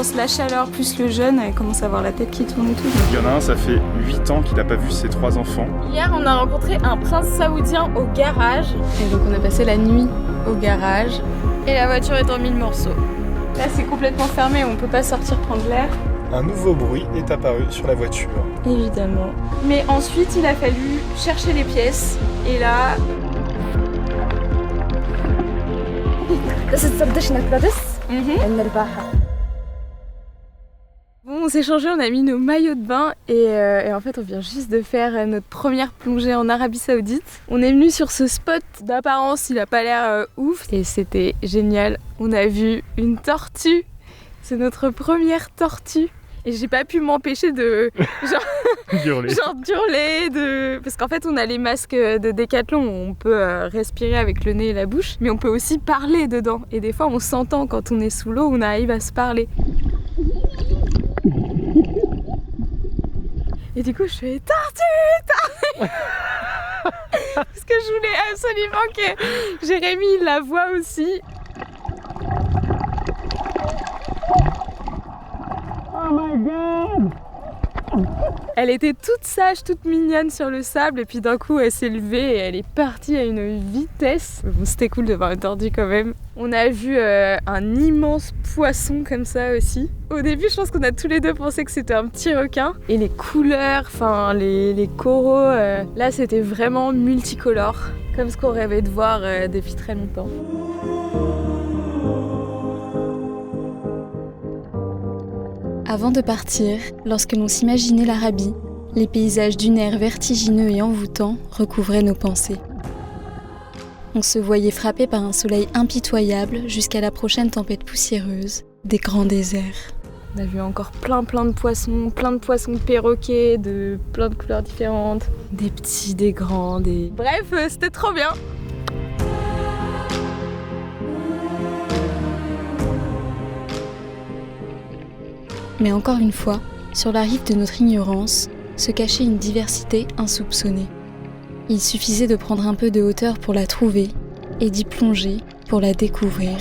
pense la chaleur plus le jeûne, elle commence à avoir la tête qui tourne et tout. Il y en a un, ça fait 8 ans qu'il n'a pas vu ses 3 enfants. Hier, on a rencontré un prince saoudien au garage. Et donc on a passé la nuit au garage. Et la voiture est en 1000 morceaux. Là, c'est complètement fermé, on peut pas sortir prendre l'air. Un nouveau bruit est apparu sur la voiture. Évidemment. Mais ensuite, il a fallu chercher les pièces. Et là... Bon, on s'est changé, on a mis nos maillots de bain et en fait on vient juste de faire notre première plongée en Arabie Saoudite. On est venu sur ce spot, d'apparence il a pas l'air ouf et c'était génial. On a vu une tortue, c'est notre première tortue. Et j'ai pas pu m'empêcher de Hurler. Parce qu'en fait on a les masques de Décathlon où on peut respirer avec le nez et la bouche, mais on peut aussi parler dedans. Et des fois on s'entend quand on est sous l'eau, on arrive à se parler. Et du coup je fais tortue parce que je voulais absolument que Jérémy la voie aussi. Oh my god! Elle était toute sage, toute mignonne sur le sable et puis d'un coup elle s'est levée et elle est partie à une vitesse. Bon, c'était cool de voir un tordu quand même. On a vu un immense poisson comme ça aussi. Au début je pense qu'on a tous les deux pensé que c'était un petit requin. Et les couleurs, enfin les coraux, là c'était vraiment multicolore. Comme ce qu'on rêvait de voir depuis très longtemps. Avant de partir, lorsque l'on s'imaginait l'Arabie, les paysages dunaires vertigineux et envoûtants recouvraient nos pensées. On se voyait frappé par un soleil impitoyable jusqu'à la prochaine tempête poussiéreuse des grands déserts. On a vu encore plein de poissons perroquets de plein de couleurs différentes. Des petits, des grands, des... Bref, c'était trop bien. Mais encore une fois, sur la rive de notre ignorance, se cachait une diversité insoupçonnée. Il suffisait de prendre un peu de hauteur pour la trouver et d'y plonger pour la découvrir.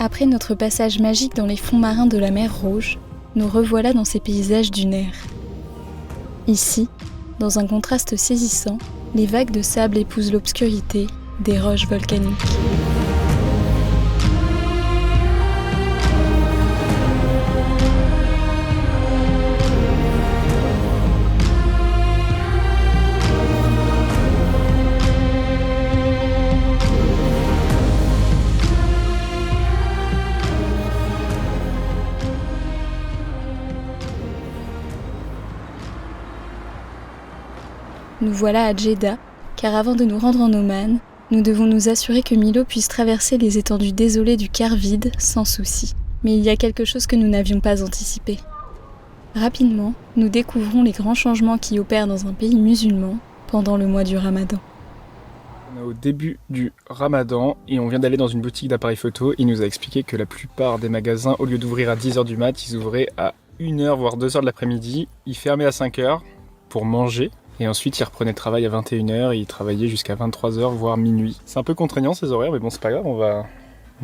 Après notre passage magique dans les fonds marins de la mer Rouge, nous revoilà dans ces paysages dunaires. Ici, dans un contraste saisissant, les vagues de sable épousent l'obscurité des roches volcaniques. Nous voilà à Djeddah, car avant de nous rendre en Oman, nous devons nous assurer que Milo puisse traverser les étendues désolées du Caire vide sans souci. Mais il y a quelque chose que nous n'avions pas anticipé. Rapidement, nous découvrons les grands changements qui opèrent dans un pays musulman pendant le mois du Ramadan. On est au début du Ramadan et on vient d'aller dans une boutique d'appareils photo. Il nous a expliqué que la plupart des magasins, au lieu d'ouvrir à 10h du mat, ils ouvraient à 1h voire 2h de l'après-midi. Ils fermaient à 5h pour manger. Et ensuite, il reprenait le travail à 21h et il travaillait jusqu'à 23h, voire minuit. C'est un peu contraignant ces horaires, mais bon, c'est pas grave, on va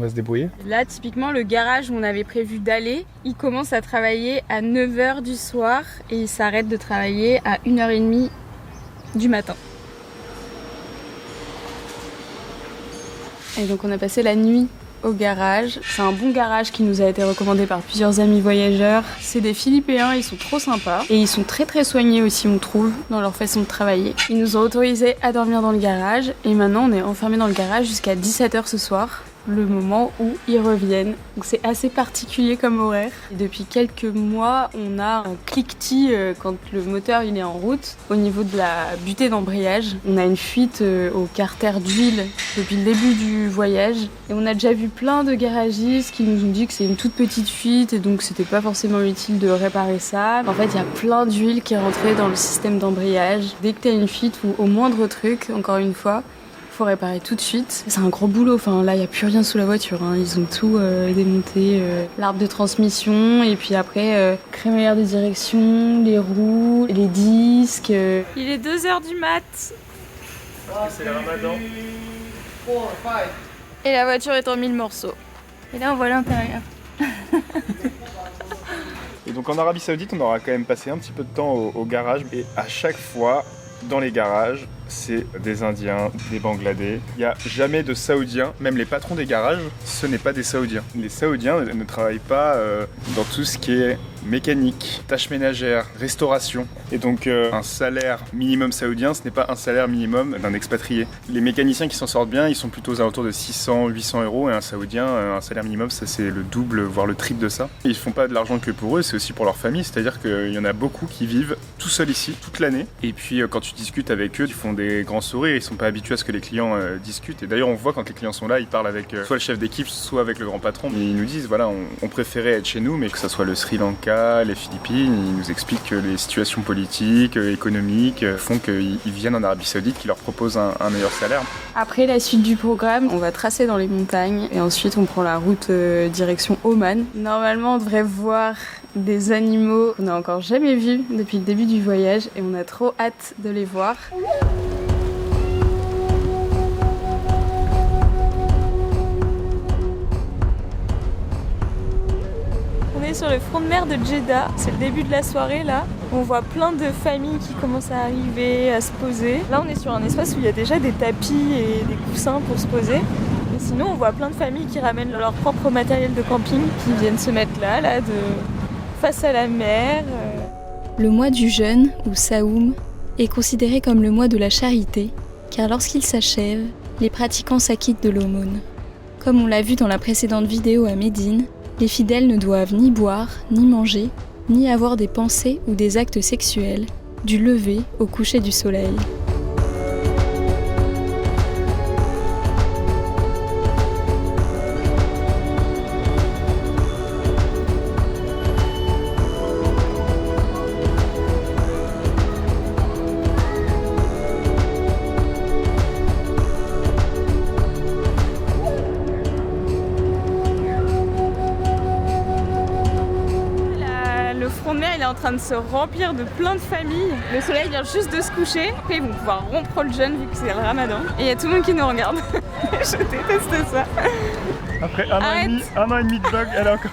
se débrouiller. Là, typiquement, le garage où on avait prévu d'aller, il commence à travailler à 9h du soir et il s'arrête de travailler à 1h30 du matin. Et donc, on a passé la nuit au garage. C'est un bon garage qui nous a été recommandé par plusieurs amis voyageurs. C'est des Philippéens, ils sont trop sympas. Et ils sont très très soignés aussi, on trouve, dans leur façon de travailler. Ils nous ont autorisé à dormir dans le garage. Et maintenant, on est enfermés dans le garage jusqu'à 17h ce soir, le moment où ils reviennent. Donc c'est assez particulier comme horaire. Et depuis quelques mois, on a un cliquetis quand le moteur il est en route. Au niveau de la butée d'embrayage, on a une fuite au carter d'huile depuis le début du voyage. Et on a déjà vu plein de garagistes qui nous ont dit que c'est une toute petite fuite et donc c'était pas forcément utile de réparer ça. En fait, il y a plein d'huile qui est rentrée dans le système d'embrayage. Dès que t'as une fuite ou au moindre truc, encore une fois, faut réparer tout de suite. C'est un gros boulot, enfin là il n'y a plus rien sous la voiture, hein. Ils ont tout démonté, l'arbre de transmission et puis après crémaillère de direction, les roues, les disques. Il est 2h du mat. C'est le ramadan. Et la voiture est en 1000 morceaux. Et là on voit l'intérieur. Et donc en Arabie Saoudite, on aura quand même passé un petit peu de temps au garage et à chaque fois, dans les garages, c'est des Indiens, des Bangladais. Il n'y a jamais de Saoudiens, même les patrons des garages, ce n'est pas des Saoudiens. Les Saoudiens ne travaillent pas dans tout ce qui est mécanique, tâches ménagères, restauration. Et donc un salaire minimum saoudien, ce n'est pas un salaire minimum d'un expatrié. Les mécaniciens qui s'en sortent bien, ils sont plutôt aux alentours de 600, 800 euros. Et un Saoudien, un salaire minimum, ça c'est le double, voire le triple de ça. Et ils font pas de l'argent que pour eux, c'est aussi pour leur famille. C'est-à-dire qu'il y en a beaucoup qui vivent tout seuls ici, toute l'année. Et puis quand tu discutes avec eux, ils font des grands sourires. Ils sont pas habitués à ce que les clients discutent. Et d'ailleurs, on voit quand les clients sont là, ils parlent avec soit le chef d'équipe, soit avec le grand patron. Et ils nous disent, voilà, on préférait être chez nous, mais que ça soit le Sri Lanka, les Philippines, ils nous expliquent que les situations politiques, économiques font qu'ils viennent en Arabie Saoudite, qui leur propose un meilleur salaire. Après la suite du programme, on va tracer dans les montagnes et ensuite on prend la route direction Oman. Normalement, on devrait voir des animaux qu'on n'a encore jamais vus depuis le début du voyage et on a trop hâte de les voir. Sur le front de mer de Jeddah, c'est le début de la soirée là. On voit plein de familles qui commencent à arriver, à se poser. Là on est sur un espace où il y a déjà des tapis et des coussins pour se poser. Et sinon on voit plein de familles qui ramènent leur propre matériel de camping, qui viennent se mettre là face à la mer. Le mois du jeûne, ou Saoum, est considéré comme le mois de la charité, car lorsqu'il s'achève, les pratiquants s'acquittent de l'aumône. Comme on l'a vu dans la précédente vidéo à Médine, les fidèles ne doivent ni boire, ni manger, ni avoir des pensées ou des actes sexuels, du lever au coucher du soleil. Il est en train de se remplir de plein de familles. Le soleil vient juste de se coucher. Après, ils vont pouvoir rompre le jeûne vu que c'est le ramadan. Et il y a tout le monde qui nous regarde. Je déteste ça. Après un an et demi de vlog, elle a encore...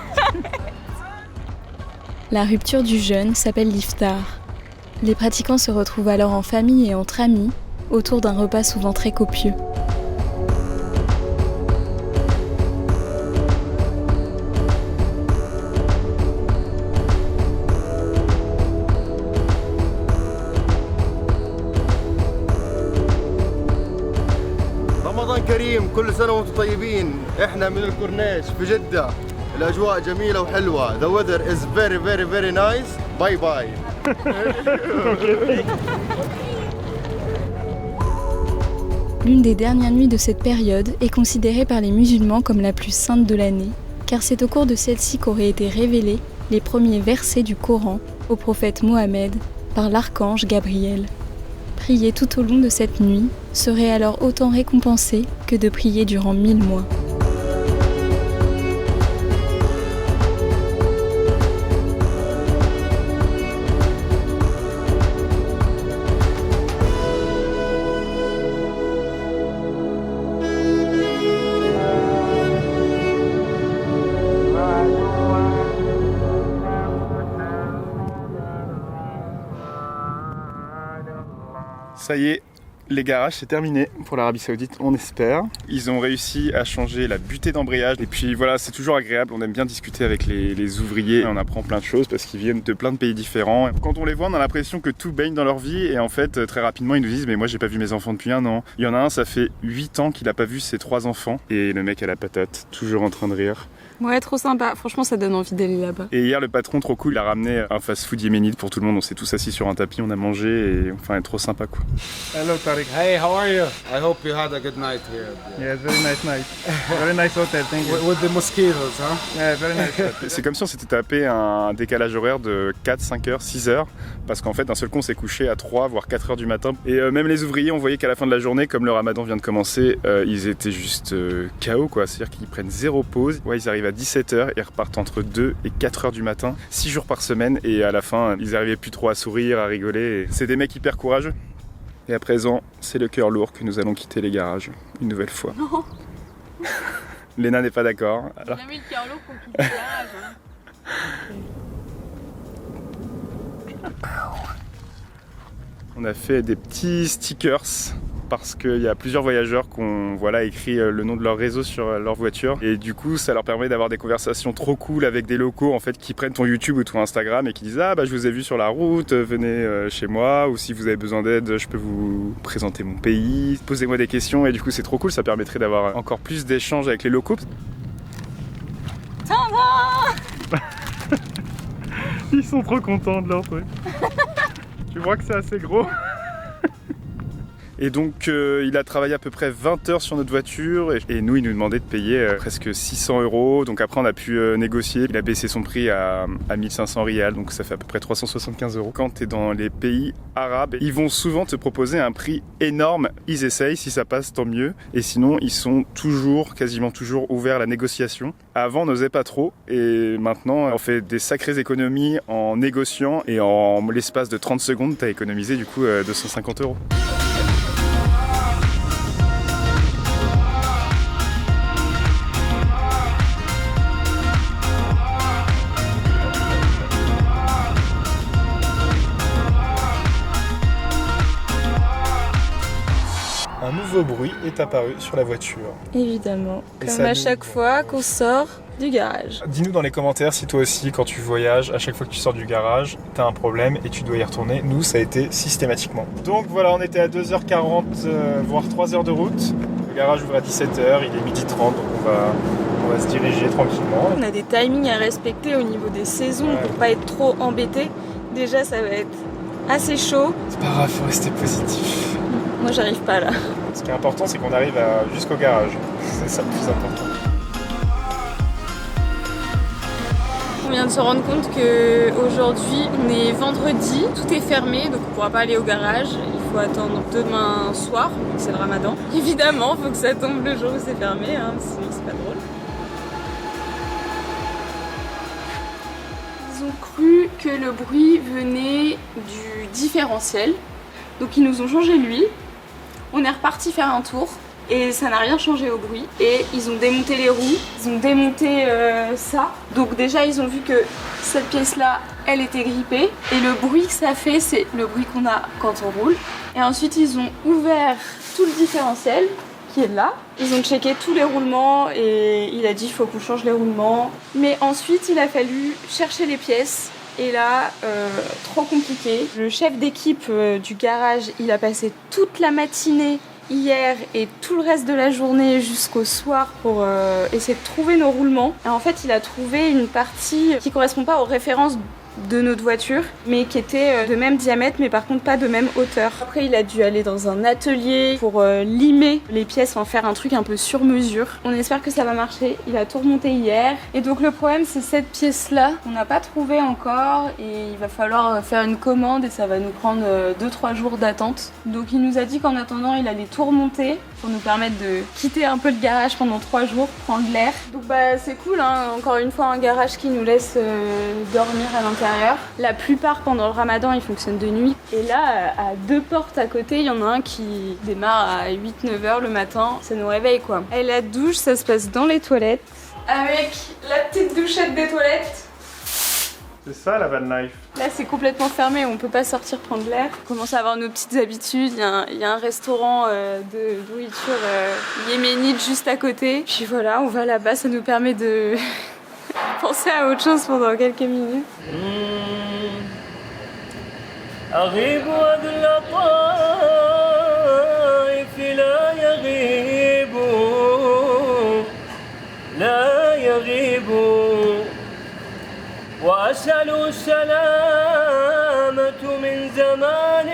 La rupture du jeûne s'appelle l'iftar. Les pratiquants se retrouvent alors en famille et entre amis, autour d'un repas souvent très copieux. كريم كل سنة وانتم طيبين. احنا من الكورنيش في جدة. الأجواء جميلة وحلوة. The weather is very very very nice. Bye bye. L'une des dernières nuits de cette période est considérée par les musulmans comme la plus sainte de l'année, car c'est au cours de celle-ci qu'auraient été révélés les premiers versets du Coran au prophète Mohammed par l'archange Gabriel. Prier tout au long de cette nuit serait alors autant récompensé que de prier durant 1000 mois. Ça y est, Les garages, c'est terminé pour l'Arabie Saoudite, on espère. Ils ont réussi à changer la butée d'embrayage. Et puis voilà, c'est toujours agréable. On aime bien discuter avec les ouvriers. On apprend plein de choses parce qu'ils viennent de plein de pays différents. Quand on les voit, on a l'impression que tout baigne dans leur vie. Et en fait, très rapidement, ils nous disent « Mais moi, j'ai pas vu mes enfants depuis 1 an. » Il y en a un, ça fait 8 ans qu'il a pas vu ses 3 enfants. Et le mec a la patate, toujours en train de rire. Ouais, trop sympa. Franchement, ça donne envie d'aller là-bas. Et hier, le patron, trop cool, il a ramené un fast-food yéménite pour tout le monde. On s'est tous assis sur un tapis, on a mangé et enfin, trop sympa quoi. Hello Tariq. Hey, how are you? I hope you had a good night here. Yeah, it's very nice night. Very nice hotel, thank you. With the mosquitoes, huh? Yeah, very nice. C'est comme si on s'était tapé un décalage horaire de 4, 5 heures, 6 heures. Parce qu'en fait, d'un seul coup, on s'est couché à 3, voire 4 heures du matin. Et même les ouvriers, on voyait qu'à la fin de la journée, comme le ramadan vient de commencer, ils étaient juste KO quoi. C'est-à-dire qu'ils prennent 0 pause. Ouais, ils arrivent à 17 heures et repartent entre 2 et 4 heures du matin, 6 jours par semaine. Et à la fin, ils n'arrivaient plus trop à sourire, à rigoler. Et c'est des mecs hyper courageux. Et à présent, c'est le cœur lourd que nous allons quitter les garages, une nouvelle fois. Non. Léna n'est pas d'accord. Alors... Jamais le cœur lourd qu'on quitte les garages. On a fait des petits stickers parce qu'il y a plusieurs voyageurs qui ont écrit le nom de leur réseau sur leur voiture et du coup ça leur permet d'avoir des conversations trop cool avec des locaux en fait qui prennent ton YouTube ou ton Instagram et qui disent ah bah je vous ai vu sur la route, venez chez moi ou si vous avez besoin d'aide je peux vous présenter mon pays, posez-moi des questions et du coup c'est trop cool, ça permettrait d'avoir encore plus d'échanges avec les locaux. Ils sont trop contents de leur truc. Tu vois que c'est assez gros. Et donc il a travaillé à peu près 20 heures sur notre voiture et nous il nous demandait de payer presque 600 €. Donc après on a pu négocier, il a baissé son prix à 1500 rials, donc ça fait à peu près 375 €. Quand tu es dans les pays arabes, ils vont souvent te proposer un prix énorme, ils essayent, si ça passe tant mieux. Et sinon ils sont toujours, quasiment toujours ouverts à la négociation. Avant on n'osait pas trop et maintenant on fait des sacrées économies en négociant et en l'espace de 30 secondes tu as économisé du coup 250 €. Un nouveau bruit est apparu sur la voiture. Évidemment, Et comme ça à nous- chaque fois qu'on sort du garage. Dis-nous dans les commentaires si toi aussi, quand tu voyages, à chaque fois que tu sors du garage, t'as un problème et tu dois y retourner. Nous, ça a été systématiquement. Donc voilà, on était à 2h40, voire 3 heures de route. Le garage ouvre à 17h, il est 12h30, donc on va se diriger tranquillement. On a des timings à respecter au niveau des saisons Ouais. pour pas être trop embêté. Déjà, ça va être assez chaud. C'est pas grave, faut rester positif. Moi, j'arrive pas là. Ce qui est important, c'est qu'on arrive jusqu'au garage. C'est ça le plus important. On vient de se rendre compte qu'aujourd'hui, on est vendredi, tout est fermé, donc on pourra pas aller au garage. Il faut attendre demain soir, donc c'est le ramadan. Évidemment, il faut que ça tombe le jour où c'est fermé, hein, sinon c'est pas drôle. Ils ont cru que le bruit venait du différentiel, donc ils nous ont changé l'huile. On est reparti faire un tour. Et ça n'a rien changé au bruit. Et ils ont démonté les roues, ils ont démonté ça. Donc déjà ils ont vu que cette pièce-là, elle était grippée. Et le bruit que ça fait, c'est le bruit qu'on a quand on roule. Et ensuite ils ont ouvert tout le différentiel qui est là. Ils ont checké tous les roulements et il a dit il faut qu'on change les roulements. Mais ensuite il a fallu chercher les pièces. Et là, trop compliqué. Le chef d'équipe du garage, il a passé toute la matinée hier et tout le reste de la journée jusqu'au soir pour essayer de trouver nos roulements. Et en fait, il a trouvé une partie qui correspond pas aux références de notre voiture, mais qui était de même diamètre, mais par contre pas de même hauteur. Après, il a dû aller dans un atelier pour limer les pièces, en faire un truc un peu sur mesure. On espère que ça va marcher. Il a tout remonté hier. Et donc le problème, c'est cette pièce-là qu'on n'a pas trouvée encore, et il va falloir faire une commande, et ça va nous prendre 2-3 jours d'attente. Donc il nous a dit qu'en attendant, il allait tout remonter pour nous permettre de quitter un peu le garage pendant 3 jours, prendre l'air. Donc bah c'est cool, hein. Encore une fois un garage qui nous laisse dormir à l'intérieur. La plupart pendant le ramadan ils fonctionnent de nuit. Et là à 2 portes à côté, il y en a un qui démarre à 8-9 heures le matin. Ça nous réveille quoi. Et la douche ça se passe dans les toilettes. Avec la petite douchette des toilettes. C'est ça la van life. Là, c'est complètement fermé, on peut pas sortir prendre l'air. On commence à avoir nos petites habitudes. Il y a un restaurant de nourriture yéménite juste à côté. Puis voilà, on va là-bas, ça nous permet de penser à autre chose pendant quelques minutes. أغيب وأدل الطائف لا يغيب وأسأل السلامة من زمان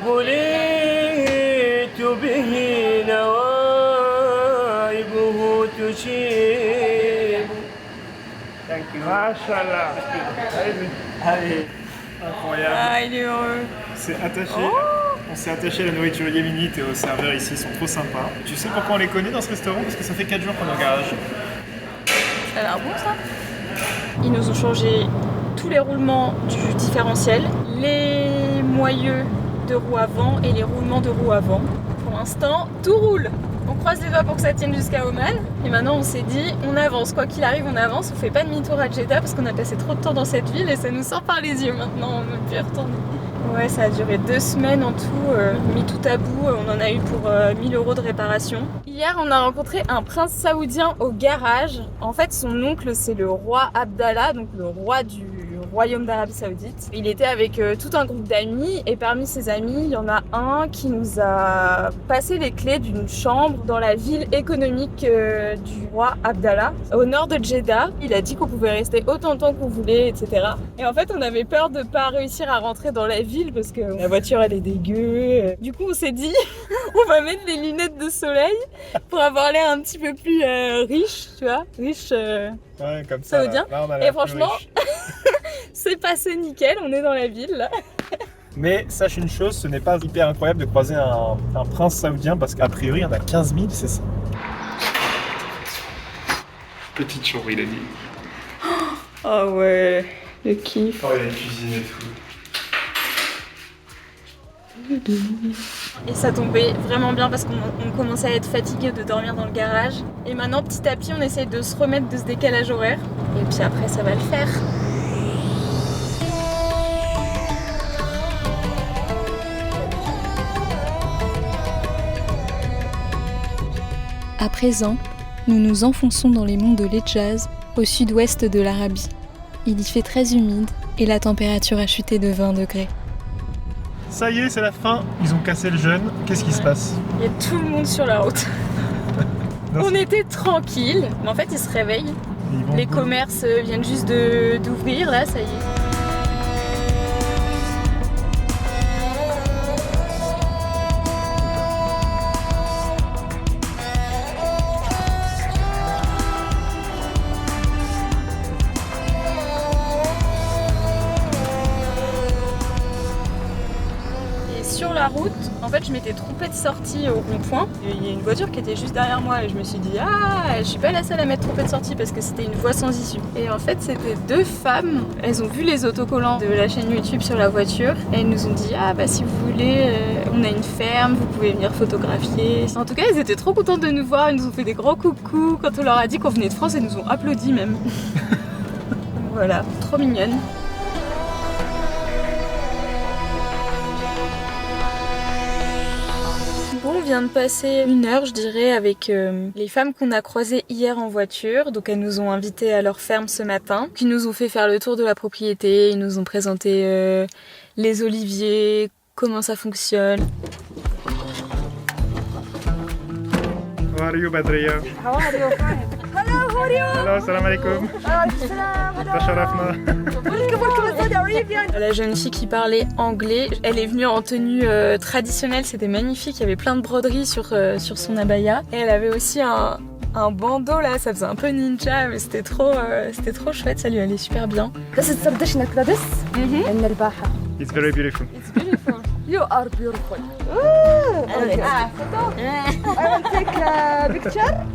بليت به نوائبه تشيب. Machallah. Allez. Incroyable. Ah, il est heureux. C'est attaché. On s'est attaché à la nourriture yéménite et aux serveurs ici, ils sont trop sympas. Tu sais pourquoi on les connaît dans ce restaurant? Parce que ça fait 4 jours qu'on est au garage. Ça a l'air bon ça. Ils nous ont changé tous les roulements du différentiel, les moyeux de roue avant et les roulements de roue avant. Pour l'instant, tout roule. On croise les doigts pour que ça tienne jusqu'à Oman. Et maintenant, on s'est dit, on avance. Quoi qu'il arrive, on avance. On fait pas demi-tour à Jeddah parce qu'on a passé trop de temps dans cette ville et ça nous sort par les yeux maintenant. On ne peut plus y retourner. Ouais, ça a duré 2 semaines en tout. Mis tout à bout, on en a eu pour 1000 € de réparation. Hier, on a rencontré un prince saoudien au garage. En fait, son oncle, c'est le roi Abdallah, donc le roi du royaume d'Arabie Saoudite. Il était avec tout un groupe d'amis et parmi ses amis, il y en a un qui nous a passé les clés d'une chambre dans la ville économique du roi Abdallah, au nord de Jeddah. Il a dit qu'on pouvait rester autant de temps qu'on voulait, etc. Et en fait, on avait peur de pas réussir à rentrer dans la ville parce que la voiture elle est dégueu. Du coup, on s'est dit, on va mettre des lunettes de soleil pour avoir l'air un petit peu plus riche, tu vois, riche. Ouais, comme ça. Saoudien. Là, on a Et l'air plus franchement, riche. c'est passé nickel, on est dans la ville là. Mais sache une chose, ce n'est pas hyper incroyable de croiser un prince saoudien parce qu'a priori il y en a 15 000, c'est ça. Petite chambre, il a dit. Oh ouais, le kiff. Oh, il y a une cuisine et tout. Et ça tombait vraiment bien parce qu'on commençait à être fatigué de dormir dans le garage. Et maintenant, petit à petit, on essaye de se remettre de ce décalage horaire. Et puis après, ça va le faire. À présent, nous nous enfonçons dans les monts de l'Hejaz, au sud-ouest de l'Arabie. Il y fait très humide et la température a chuté de 20 degrés. Ça y est, c'est la fin. Ils ont cassé le jeûne. Qu'est-ce qui se passe? Il y a tout le monde sur la route. Non, On était tranquille, mais en fait, ils se réveillent. ils vont Les au bout. commerces viennent juste d'ouvrir, là, ça y est. Sur la route, en fait, je m'étais trompée de sortie au rond-point. Et il y a une voiture qui était juste derrière moi et je me suis dit ah, je suis pas la seule à m'être trompée de sortie parce que c'était une voie sans issue. Et en fait, c'était 2 femmes. Elles ont vu les autocollants de la chaîne YouTube sur la voiture et elles nous ont dit ah bah si vous voulez, on a une ferme, vous pouvez venir photographier. En tout cas, elles étaient trop contentes de nous voir. Elles nous ont fait des grands coucou. Quand on leur a dit qu'on venait de France, elles nous ont applaudi même. Voilà, trop mignonne. Bon, on vient de passer 1 heure, je dirais, avec les femmes qu'on a croisées hier en voiture. Donc elles nous ont invités à leur ferme ce matin. Qui nous ont fait faire le tour de la propriété. Ils nous ont présenté les oliviers, comment ça fonctionne. How are you, Badriya? How are you? Hello, how are you? Hello, salam alaikum. Tasharafna. La jeune fille qui parlait anglais, elle est venue en tenue traditionnelle, c'était magnifique, il y avait plein de broderies sur son abaya. Et elle avait aussi un bandeau là, ça faisait un peu ninja, mais c'était trop chouette, ça lui allait super bien. It's very beautiful. You are beautiful. Okay. I will take a picture.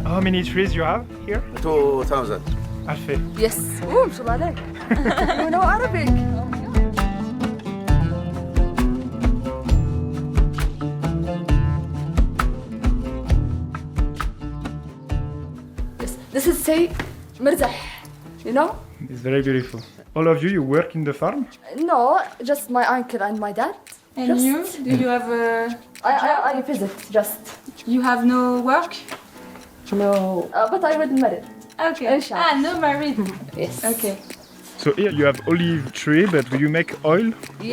How many trees you have here? 2000. Alfé. Yes. Oh, ما شاء الله عليك. You know Arabic. This is say مرزح. You know? It's very beautiful. All of you work in the farm? No, just my uncle and my dad. And Just- you? Do you have I visit just. you have no work? No. But I will marry. Okay. Inshallah. Ah, no married. Yes. Okay. So here you have olive tree, but do you make oil?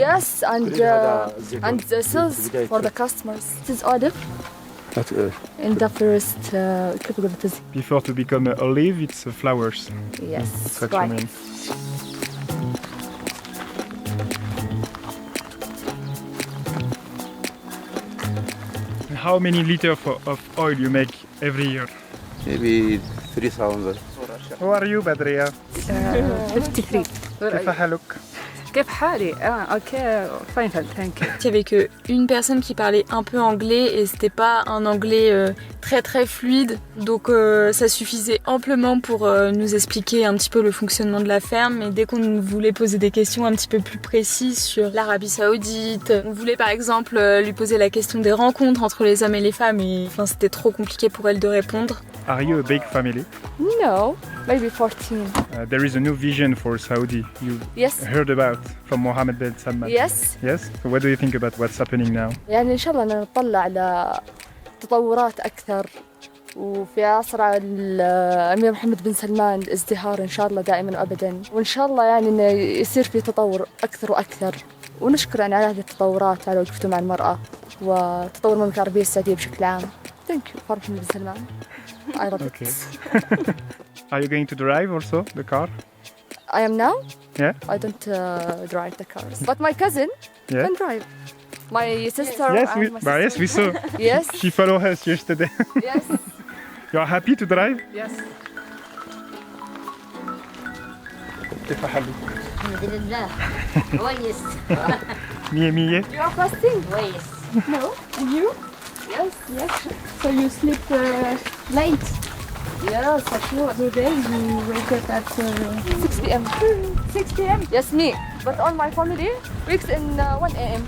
Yes, and the sales for the customers. This is olive. In the first Before to become olive, it's flowers. yes, That's what you right. mean. How many liters of oil you make every year? Maybe 3,000. How are you, Badria? 53. كيف حالك? كيف حالي؟ اوكي فاين ثانك يو. Il y avait que une personne qui parlait un peu anglais et c'était pas un anglais très très fluide, donc ça suffisait amplement pour nous expliquer un petit peu le fonctionnement de la ferme. Mais dès qu'on voulait poser des questions un petit peu plus précises sur l'Arabie Saoudite, on voulait par exemple lui poser la question des rencontres entre les hommes et les femmes, et enfin c'était trop compliqué pour elle de répondre. Are you a big family? No, maybe 14. There is a new vision for Saudi. You Yes. heard about from Mohammed bin Salman. Yes. Yes? So what do you think about what's happening now? يعني إن شاء الله نطلع على تطورات أكثر، وفي عصر الأمير محمد بن سلمان الازدهار إن شاء الله دائما وأبدا، وإن شاء الله يعني إنه يصير في تطور أكثر وأكثر، ونشكر يعني على هذه التطورات على وقفته مع المرأة وتطور المملكة العربية السعودية بشكل عام. Thank you for محمد بن سلمان. I love Okay. it. Are you going to drive also the car? I am now? Yeah? I don't drive the cars. But my cousin Yeah? can drive. My sister Yes, and my yes, we saw. Yes, She followed us yesterday. yes. You are happy to drive? Yes. كيف حالك؟ الحمد لله كويس مية مية. You are fasting? كويس. No. And you? Yes, yes. So you sleep late? Yes, for sure. Today you wake up at 6 p.m. 6 p.m. Yes, me. But all my family wakes in 1 a.m.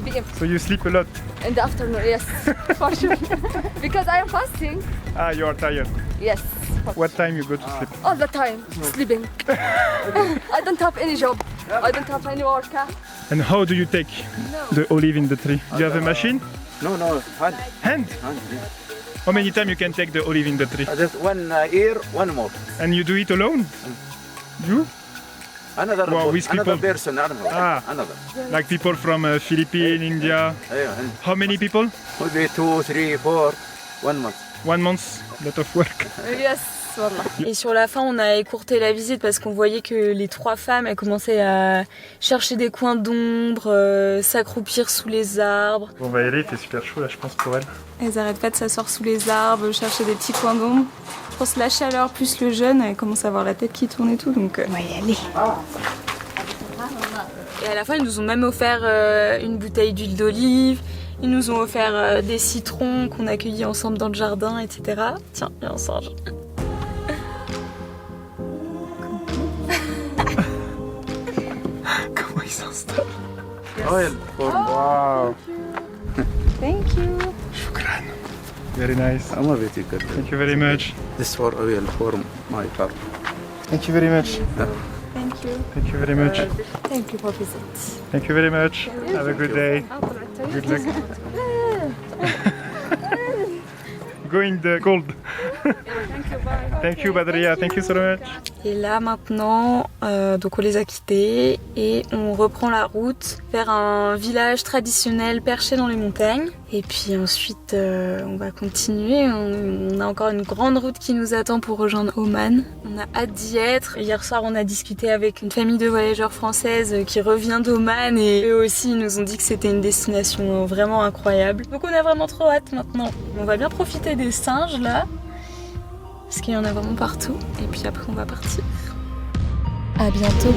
p.m. So you sleep a lot? in the afternoon. Yes, for sure. Because I am fasting. Ah, you are tired. Yes. What time you go to sleep? All the time sleeping. I don't have any job. I don't have any work. And how do you take the olive in the tree? Do you have a machine? No, hand. Hand? How many times you can take the olive in the tree? Just one ear, one more. And you do it alone? You? Another, Wow, with another people. person, another. Ah. Another. Like people from Philippines, India. Yeah, and How many people? maybe 2, 3, 4, 1 month. 1 month, lot of work. Yes, والله. Et sur la fin, on a écourté la visite parce qu'on voyait que les trois femmes, elles commençaient à chercher des coins d'ombre, s'accroupir sous les arbres. On va y aller, il fait super chaud là, je pense, pour elle. Elles arrêtent pas de s'asseoir sous les arbres, chercher des petits coins d'ombre. Je pense que la chaleur plus le jeûne, elle commence à avoir la tête qui tourne et tout, donc on va y aller. Et à la fin, ils nous ont même offert une bouteille d'huile d'olive. Ils nous ont offert des citrons qu'on a cueillis ensemble dans le jardin, etc. Tiens, viens, on sort. Comment il s'installe? Oil for Wow, Thank you. shukran. Very nice. I'm a bit good. Thank you very much. This for oil for my car. Thank you very much. Thank you. Thank you very much. Thank you for visit. Thank you very much. Have a good day. Good luck. Go in the cold. Thank you, Badria. Thank you so much. Et là maintenant, donc on les a quittés et on reprend la route vers un village traditionnel perché dans les montagnes. Et puis ensuite, on va continuer. On a encore une grande route qui nous attend pour rejoindre Oman. On a hâte d'y être. Hier soir, on a discuté avec une famille de voyageurs françaises qui revient d'Oman et eux aussi ils nous ont dit que c'était une destination vraiment incroyable. Donc on a vraiment trop hâte maintenant. On va bien profiter des singes là. Parce qu'il y en a vraiment partout. Et puis après, on va partir. À bientôt.